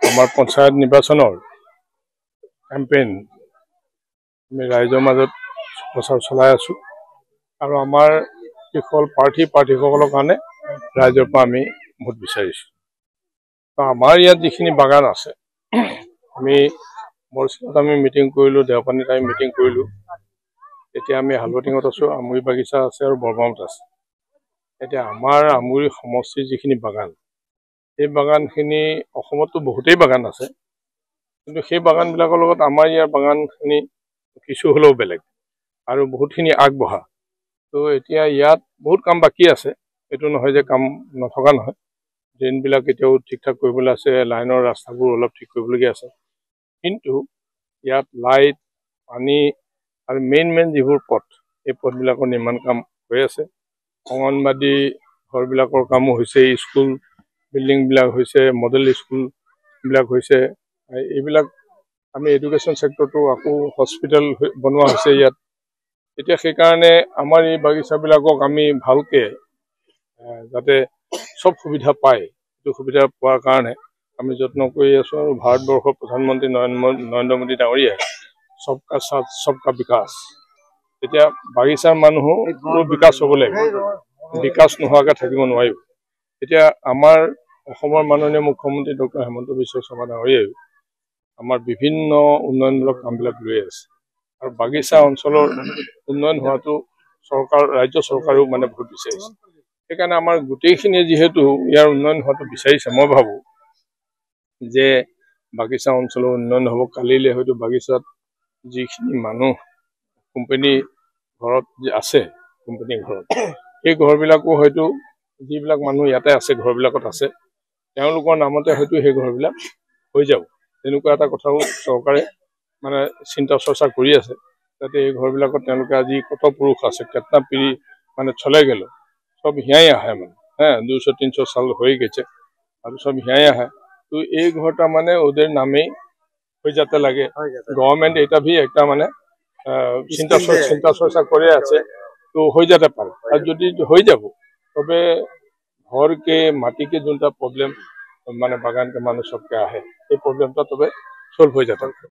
আমাৰ পঞ্চায়ত নিৰ্বাচনৰ কেম্পেইন আমি ৰাইজৰ মাজত প্ৰচাৰ চলাই আছো আৰু আমাৰ যিসকল প্ৰাৰ্থীসকলৰ কাৰণে ৰাইজৰ পৰা আমি ভোট বিচাৰিছো। আমাৰ ইয়াত যিখিনি বাগান আছে আমি বৰচিলাত আমি মিটিং কৰিলো, দেওপানীত আমি মিটিং কৰিলো, এতিয়া আমি হালবটিঙত আছো, আমুৰি বাগিচা আছে আৰু বৰমামত আছে। এতিয়া আমাৰ আমুৰি সমষ্টিৰ যিখিনি বাগান, সেই বাগানখিনি অসমতো বহুতেই বাগান আছে, কিন্তু সেই বাগানবিলাকৰ লগত আমাৰ ইয়াৰ বাগানখিনি কিছু হ'লেও বেলেগ আৰু বহুতখিনি আগবঢ়া। তো এতিয়া ইয়াত বহুত কাম বাকী আছে, এইটো নহয় যে কাম নথকা নহয়। ড্ৰেইনবিলাক এতিয়াও ঠিক ঠাক কৰিবলৈ আছে, লাইনৰ ৰাস্তাবোৰ অলপ ঠিক কৰিবলগীয়া আছে, কিন্তু ইয়াত লাইট, পানী আৰু মেইন যিবোৰ পথ, এই পথবিলাকৰ নিৰ্মাণ কাম হৈ আছে। অংগনবাদী ঘৰবিলাকৰ কামো হৈছে, স্কুল বিল্ডিংবিলাক হৈছে, মডেল স্কুলবিলাক হৈছে। এইবিলাক আমি এডুকেশ্যন ছেক্টৰটো আকৌ হস্পিটেল বনোৱা হৈছে ইয়াত। এতিয়া সেইকাৰণে আমাৰ এই বাগিচাবিলাকক আমি ভালকৈ যাতে চব সুবিধা পায়, সেইটো সুবিধা পোৱাৰ কাৰণে আমি যত্ন কৰি আছোঁ। আৰু ভাৰতবৰ্ষৰ প্ৰধানমন্ত্ৰী নৰেন্দ্ৰ মোদী ডাঙৰীয়াই সবকা সাথ সবকা বিকাশ, এতিয়া বাগিচাৰ মানুহো বিকাশ হ'ব লাগিব, বিকাশ নোহোৱাকৈ থাকিব নোৱাৰিব। এতিয়া আমাৰ অসমৰ মাননীয় মুখ্যমন্ত্ৰী ডক্টৰ হিমন্ত বিশ্ব শৰ্মা ডাঙৰীয়াই আমাৰ বিভিন্ন উন্নয়নমূলক কামবিলাক লৈ আছে, আৰু বাগিচা অঞ্চলৰ উন্নয়ন হোৱাটো ৰাজ্য চৰকাৰেও মানে বহুত বিচাৰিছে। সেইকাৰণে আমাৰ গোটেইখিনিয়ে যিহেতু ইয়াৰ উন্নয়ন হোৱাটো বিচাৰিছে, মই ভাবোঁ যে বাগিচা অঞ্চলৰ উন্নয়ন হ'ব। কালিলৈ হয়তো বাগিচাত যিখিনি মানুহ কোম্পানী ঘৰত আছে, কোম্পানী ঘৰত, সেই ঘৰবিলাকো হয়তো যিবিলাক মানুহ ইয়াতে আছে, ঘৰবিলাকত আছে, তেওঁলোকৰ নামতে হয়তো সেই ঘৰবিলাক হৈ যাব। তেনেকুৱা এটা কথাও চৰকাৰে মানে চিন্তা চৰ্চা কৰি আছে, যাতে এই ঘৰবিলাকত তেওঁলোকে আজি কত পুৰুষ আছে, কেতনা পিঢ়ি মানে চলে গেল, সব হিয়াই আহে মানে 200-300 সাল হয়ে গেছে আৰু সব হিয়াই আহে। তো এই ঘৰটা মানে ওদের নামেই হয়ে যাতে লাগে। গভর্নমেন্ট এটা भी একটা মানে চিন্তা চর্চা করে আছে, তো হয়ে যেতে পারে। আর যদি হয়ে যাব তবে घर के माटी के जो प्रॉब्लम माने बागान के मानुष सबके आहे, ये प्रॉब्लम तब सॉल्व हो जाता है।